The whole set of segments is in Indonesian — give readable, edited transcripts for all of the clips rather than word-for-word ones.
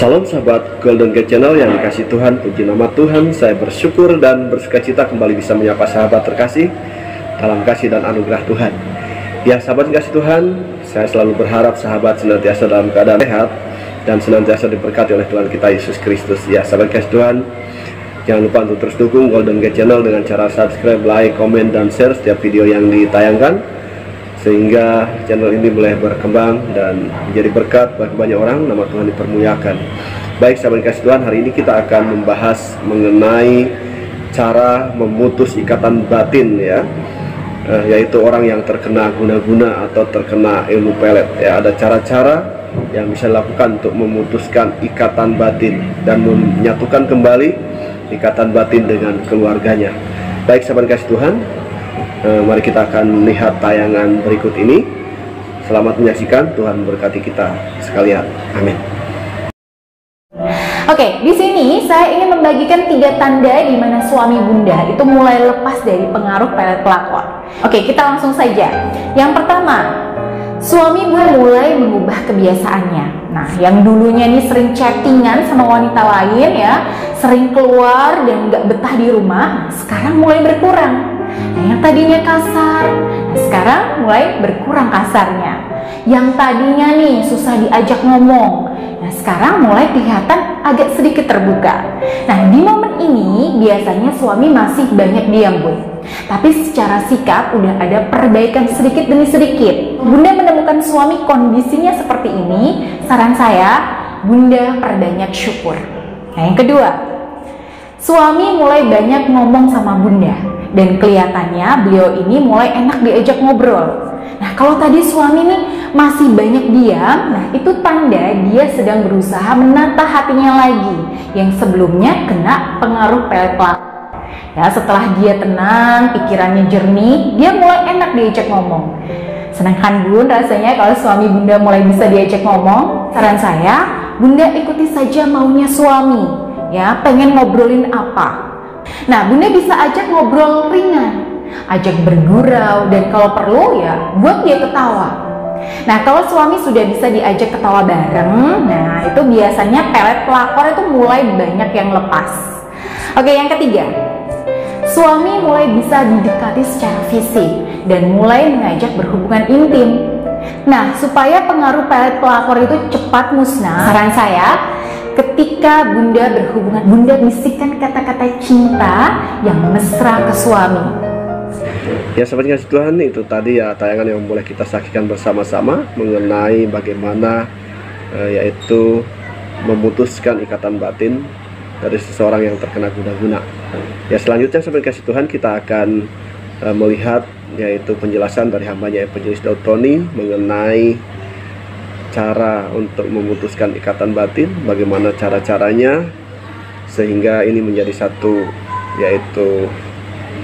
Salam sahabat Golden Gate Channel yang dikasih Tuhan, puji nama Tuhan. Saya bersyukur dan bersukacita kembali bisa menyapa sahabat terkasih dalam kasih dan anugerah Tuhan. Ya sahabat dikasih Tuhan, saya selalu berharap sahabat senantiasa dalam keadaan sehat dan senantiasa diberkati oleh Tuhan kita Yesus Kristus. Ya sahabat dikasih Tuhan, jangan lupa untuk terus dukung Golden Gate Channel dengan cara subscribe, like, komen, dan share setiap video yang ditayangkan, sehingga channel ini boleh berkembang dan menjadi berkat bagi banyak orang, nama Tuhan dipermuliakan. Baik sahabat kasih Tuhan, hari ini kita akan membahas mengenai cara memutus ikatan batin, ya, yaitu orang yang terkena guna-guna atau terkena ilmu pelet. Ya, ada cara-cara yang bisa dilakukan untuk memutuskan ikatan batin dan menyatukan kembali ikatan batin dengan keluarganya. Baik sahabat kasih Tuhan, mari kita akan melihat tayangan berikut ini. Selamat menyaksikan, Tuhan berkati kita sekalian. Amin. Oke, di sini saya ingin membagikan 3 tanda di mana suami bunda itu mulai lepas dari pengaruh pelet pelakor. Oke, kita langsung saja. Yang pertama, suami bunda mulai mengubah kebiasaannya. Nah, yang dulunya nih sering chattingan sama wanita lain, ya, sering keluar dan nggak betah di rumah, sekarang mulai berkurang. Nah, yang tadinya kasar, sekarang mulai berkurang kasarnya. Yang tadinya nih susah diajak ngomong, nah sekarang mulai kelihatan agak sedikit terbuka. Nah, di momen ini biasanya suami masih banyak diam, Bun. Tapi secara sikap udah ada perbaikan sedikit demi sedikit. Bunda menemukan suami kondisinya seperti ini, saran saya, Bunda perbanyak syukur. Nah, yang kedua, suami mulai banyak ngomong sama Bunda. Dan kelihatannya beliau ini mulai enak diajak ngobrol. Nah, kalau tadi suami nih masih banyak diam, nah itu tanda dia sedang berusaha menata hatinya lagi yang sebelumnya kena pengaruh pelet pelakor. Ya, setelah dia tenang, pikirannya jernih, dia mulai enak diajak ngomong. Senang kan Bun rasanya kalau suami Bunda mulai bisa diajak ngomong? Saran saya, Bunda ikuti saja maunya suami. Ya, pengen ngobrolin apa? Nah, Bunda bisa ajak ngobrol ringan, ajak bergurau, dan kalau perlu ya buat dia ketawa. Nah, kalau suami sudah bisa diajak ketawa bareng, nah itu biasanya pelet pelakor itu mulai banyak yang lepas. Oke, yang ketiga, suami mulai bisa didekati secara fisik dan mulai mengajak berhubungan intim. Nah, supaya pengaruh pelet pelakor itu cepat musnah, saran saya, ketika Bunda berhubungan, Bunda bisikan kata-kata cinta yang mesra ke suami. Ya sahabat kasih Tuhan, itu tadi ya tayangan yang boleh kita saksikan bersama-sama mengenai bagaimana yaitu memutuskan ikatan batin dari seseorang yang terkena guna-guna. Ya, selanjutnya sahabat kasih Tuhan, kita akan melihat yaitu penjelasan dari hambanya Evangelis Daud Tony mengenai cara untuk memutuskan ikatan batin, bagaimana cara-caranya sehingga ini menjadi satu yaitu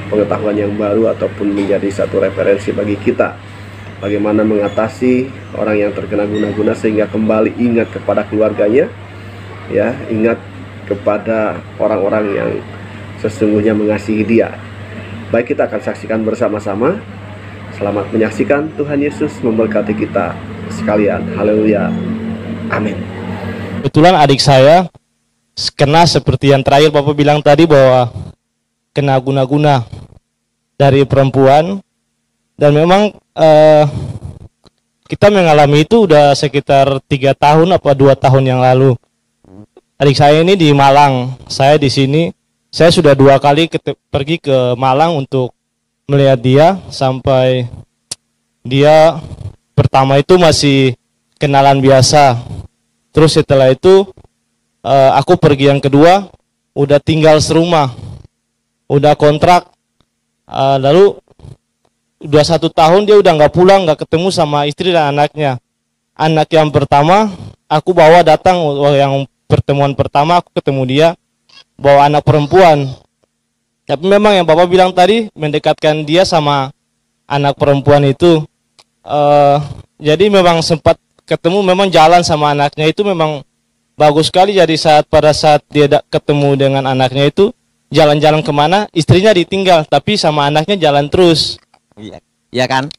pengetahuan yang baru ataupun menjadi satu referensi bagi kita bagaimana mengatasi orang yang terkena guna-guna sehingga kembali ingat kepada keluarganya, ya, ingat kepada orang-orang yang sesungguhnya mengasihi dia. Baik, kita akan saksikan bersama-sama. Selamat menyaksikan, Tuhan Yesus memberkati kita sekalian. Haleluya. Amin. Kebetulan adik saya kena seperti yang terakhir Bapak bilang tadi, bahwa kena guna-guna dari perempuan. Dan memang kita mengalami itu udah sekitar 3 tahun apa 2 tahun yang lalu. Adik saya ini di Malang, saya di sini. Saya sudah 2 kali pergi ke Malang untuk melihat dia, sampai dia pertama itu masih kenalan biasa. Terus setelah itu aku pergi yang kedua, udah tinggal serumah, udah kontrak. Lalu udah 1 tahun dia udah nggak pulang, nggak ketemu sama istri dan anaknya. Anak yang pertama aku bawa datang, yang pertemuan pertama aku ketemu dia, bawa anak perempuan. Tapi memang yang Bapak bilang tadi, mendekatkan dia sama anak perempuan itu. Jadi memang sempat ketemu, memang jalan sama anaknya itu memang bagus sekali. Jadi pada saat dia ketemu dengan anaknya itu, jalan-jalan kemana, istrinya ditinggal, tapi sama anaknya jalan terus. Iya kan?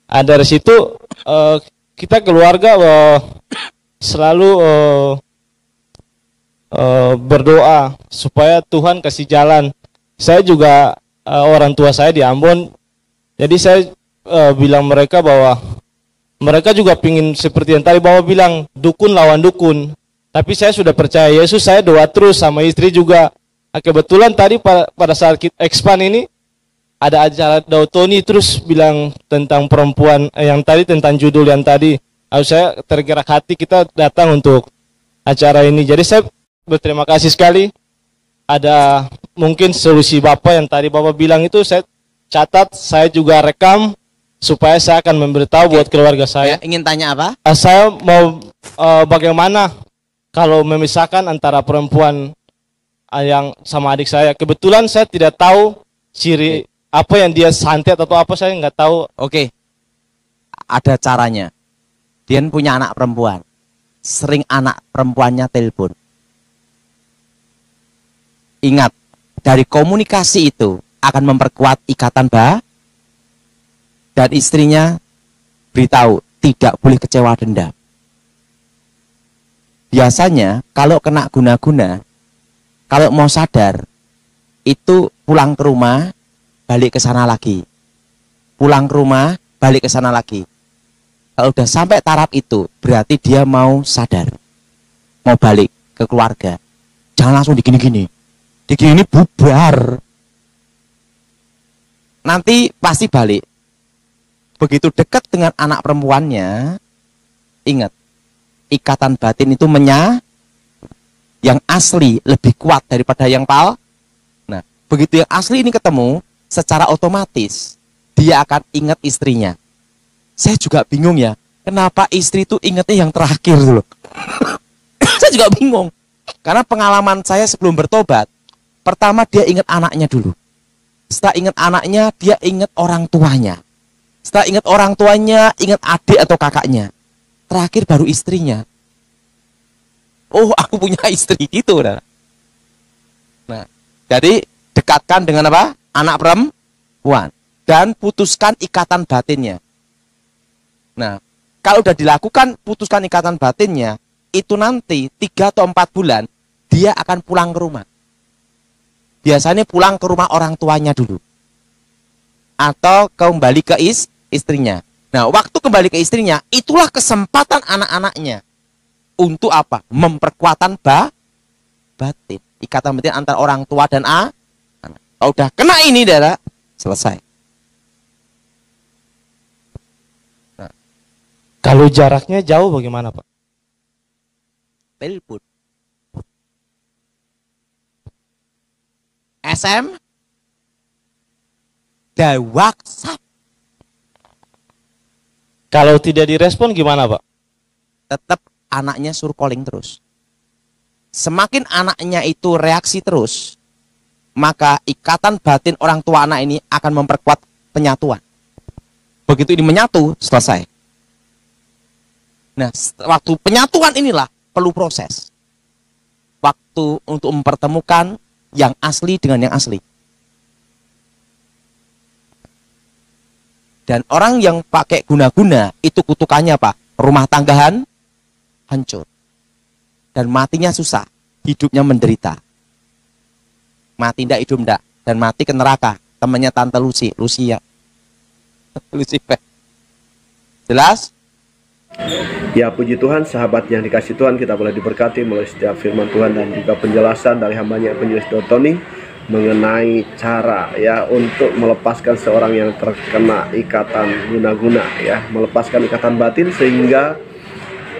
Dari situ kita keluarga selalu berdoa supaya Tuhan kasih jalan. Saya juga orang tua saya di Ambon, jadi saya bilang mereka bahwa mereka juga pingin seperti yang tadi Bapak bilang, dukun lawan dukun. Tapi saya sudah percaya Yesus, saya doa terus sama istri juga. Nah, kebetulan tadi pada saat kita expand ini, ada acara Dautoni terus bilang tentang perempuan yang tadi, tentang judul yang tadi. Lalu saya tergerak hati, kita datang untuk acara ini. Jadi saya berterima kasih sekali. Ada mungkin solusi Bapak yang tadi Bapak bilang itu saya catat, saya juga rekam supaya saya akan memberitahu buat keluarga saya. Ingin tanya apa? Saya mau bagaimana kalau memisahkan antara perempuan yang sama adik saya. Kebetulan saya tidak tahu ciri apa yang dia santet atau apa, saya nggak tahu. Oke, ada caranya. Dia punya anak perempuan, sering anak perempuannya telepon. Ingat, dari komunikasi itu akan memperkuat ikatan dan istrinya beritahu tidak boleh kecewa dendam. Biasanya kalau kena guna-guna, kalau mau sadar itu pulang ke rumah, balik ke sana lagi. Pulang ke rumah, balik ke sana lagi. Kalau udah sampai taraf itu, berarti dia mau sadar, mau balik ke keluarga. Jangan langsung digini-gini. Digini bubar. Nanti pasti balik. Begitu dekat dengan anak perempuannya, ingat, ikatan batin itu yang asli lebih kuat daripada yang Nah, begitu yang asli ini ketemu, secara otomatis dia akan ingat istrinya. Saya juga bingung ya, kenapa istri itu ingatnya yang terakhir dulu. Saya juga bingung. Karena pengalaman saya sebelum bertobat, pertama dia ingat anaknya dulu. Setelah ingat anaknya, dia ingat orang tuanya. Setelah ingat orang tuanya, ingat adik atau kakaknya. Terakhir baru istrinya. Oh, aku punya istri gitu. Nah, jadi dekatkan dengan apa? Anak perempuan. Dan putuskan ikatan batinnya. Nah, kalau udah dilakukan putuskan ikatan batinnya, itu nanti 3 atau 4 bulan, dia akan pulang ke rumah. Biasanya pulang ke rumah orang tuanya dulu. Atau kembali ke istrinya. Nah, waktu kembali ke istrinya, itulah kesempatan anak-anaknya. Untuk apa? Memperkuatan batin. Ikatan batin antara orang tua dan anak. Kalau udah kena ini, darah, selesai. Nah. Kalau jaraknya jauh bagaimana, Pak? Telepon. SM dan WhatsApp. Kalau tidak direspon gimana, Pak? Tetap anaknya suruh calling terus. Semakin anaknya itu reaksi terus, maka ikatan batin orang tua anak ini akan memperkuat penyatuan. Begitu ini menyatu, selesai. Nah, waktu penyatuan inilah perlu proses. Waktu untuk mempertemukan yang asli dengan yang asli. Dan orang yang pakai guna-guna, itu kutukannya apa? Rumah tanggahan hancur. Dan matinya susah, hidupnya menderita. Mati ndak, hidup ndak. Dan mati ke neraka. Temannya Tante Lucia. Lucifer. Jelas? Ya, puji Tuhan, sahabat yang dikasih Tuhan, kita boleh diberkati melalui setiap firman Tuhan dan juga penjelasan dari hambanya Evangelis Dautoni mengenai cara ya untuk melepaskan seorang yang terkena ikatan guna-guna, ya, melepaskan ikatan batin sehingga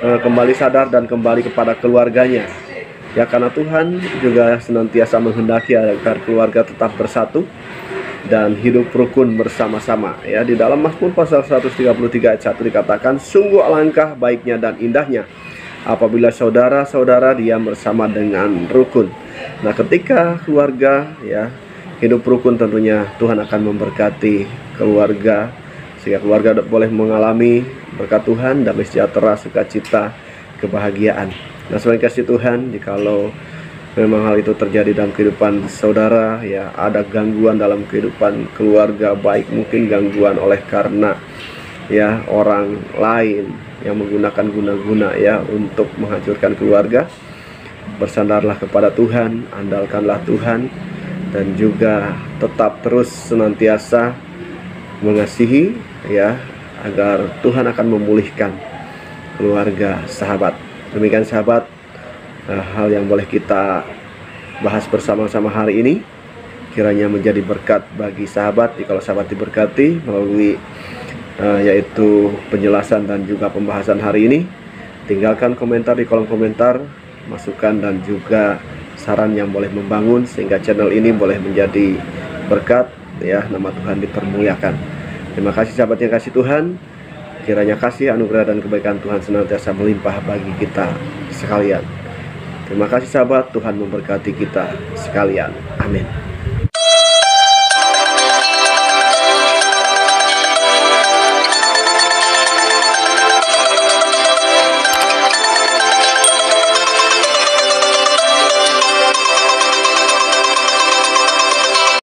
kembali sadar dan kembali kepada keluarganya. Ya, karena Tuhan juga senantiasa menghendaki agar keluarga tetap bersatu dan hidup rukun bersama-sama. Ya, di dalam Mazmur pasal 133 ayat 1 dikatakan, sungguh alangkah baiknya dan indahnya apabila saudara-saudara diam bersama dengan rukun. Nah, ketika keluarga ya hidup rukun, tentunya Tuhan akan memberkati keluarga sehingga keluarga boleh mengalami berkat Tuhan, damai sejahtera, sukacita, kebahagiaan. Nah, selain kasih Tuhan, jikalau memang hal itu terjadi dalam kehidupan saudara, ya, ada gangguan dalam kehidupan keluarga, baik mungkin gangguan oleh karena ya orang lain yang menggunakan guna-guna ya untuk menghancurkan keluarga, Bersandarlah kepada Tuhan, andalkanlah Tuhan, dan juga tetap terus senantiasa mengasihi, ya, agar Tuhan akan memulihkan keluarga sahabat. Demikian sahabat, hal yang boleh kita bahas bersama-sama hari ini, kiranya menjadi berkat bagi sahabat. Jikalau sahabat diberkati melalui yaitu penjelasan dan juga pembahasan hari ini, tinggalkan komentar di kolom komentar, masukan dan juga saran yang boleh membangun, sehingga channel ini boleh menjadi berkat, ya, nama Tuhan dipermuliakan. Terima kasih sahabat yang kasih Tuhan, kiranya kasih, anugerah dan kebaikan Tuhan senantiasa melimpah bagi kita sekalian. Terima kasih sahabat, Tuhan memberkati kita sekalian. Amin.